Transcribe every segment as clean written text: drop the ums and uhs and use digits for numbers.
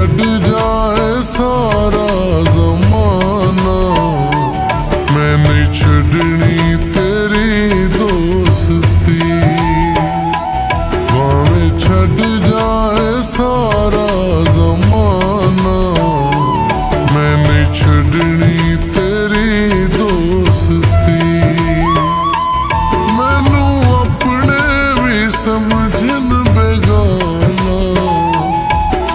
छड़ जाए सारा ज़माना, मैं नहीं छड़नी तेरी दोस्ती। भावें छड़ जाए सारा ज़माना, मैं नहीं छड़नी तेरी दोस्ती। मैनू अपने भी समझन बेगाना,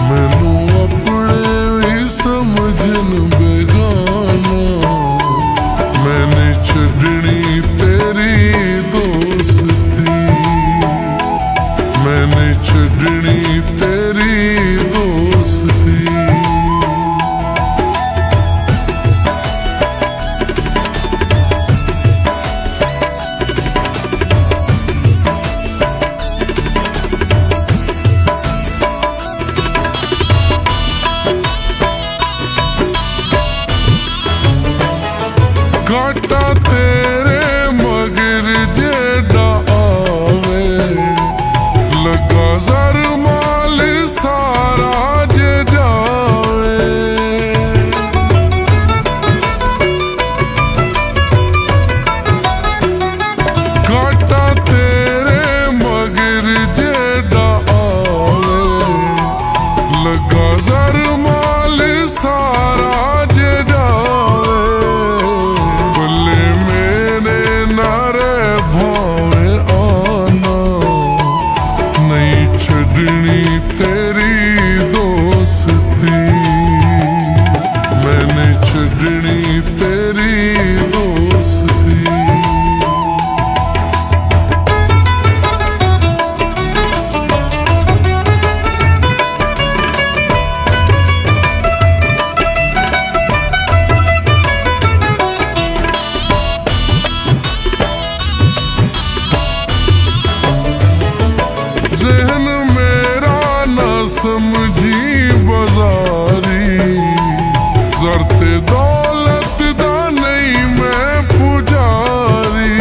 मैनू अपने भी समझन बेगाना, मैंने छड़नी तेरी दोस्ती। मैंने छड़नी तेरी दोस्ती। काटा तेरे मगर जेड़ा आवे, लगा जर माल सारा जे जावे। काटा तेरे मगर जेड़ा आवे, लगा जर माल सारा जे जावे। छड़नी तेरी दोस्ती, मैंने छड़नी तेरी दोस्ती। ज़हन मेरा ना समझी बाजारी, ज़रते दौलत दा नहीं मैं पुजारी।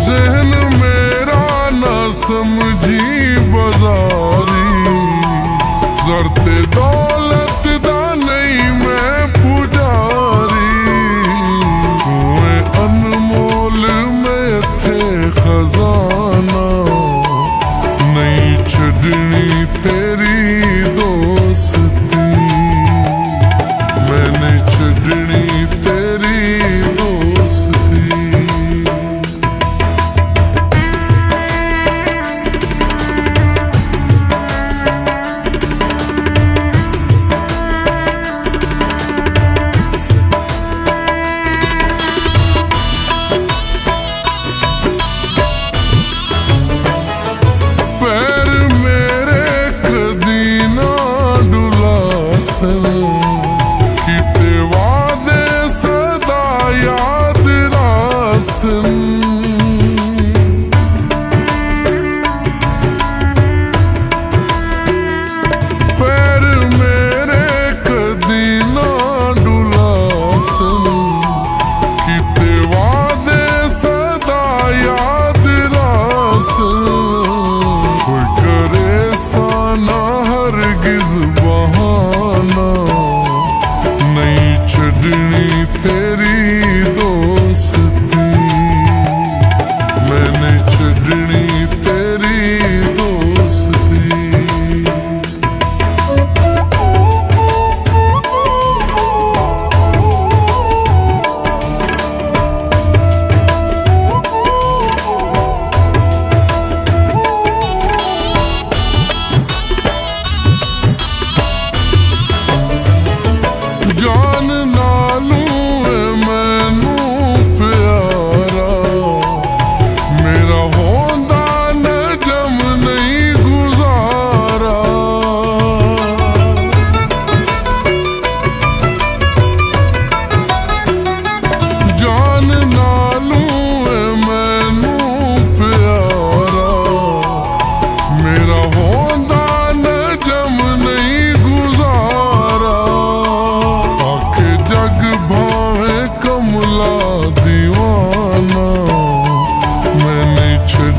ज़हन मेरा ना समझी बाजारी, ज़रते दौलत दा नहीं मैं पुजारी। अनमोल में थे खजाना, नहीं छड़नी तेरी दोस्ती। मैंने छड़नी तेरी दोस्ती।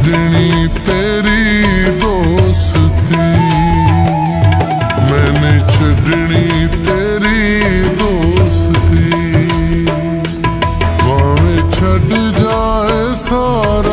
ਛੱਡਣੀ ਤੇਰੀ ਦੋਸਤੀ, ਮੈਂ ਨਹੀਂ ਛੱਡਣੀ ਤੇਰੀ ਦੋਸਤੀ। ਭਾਵੇਂ ਛੱਡ ਜਾਏ ਸਾਰਾ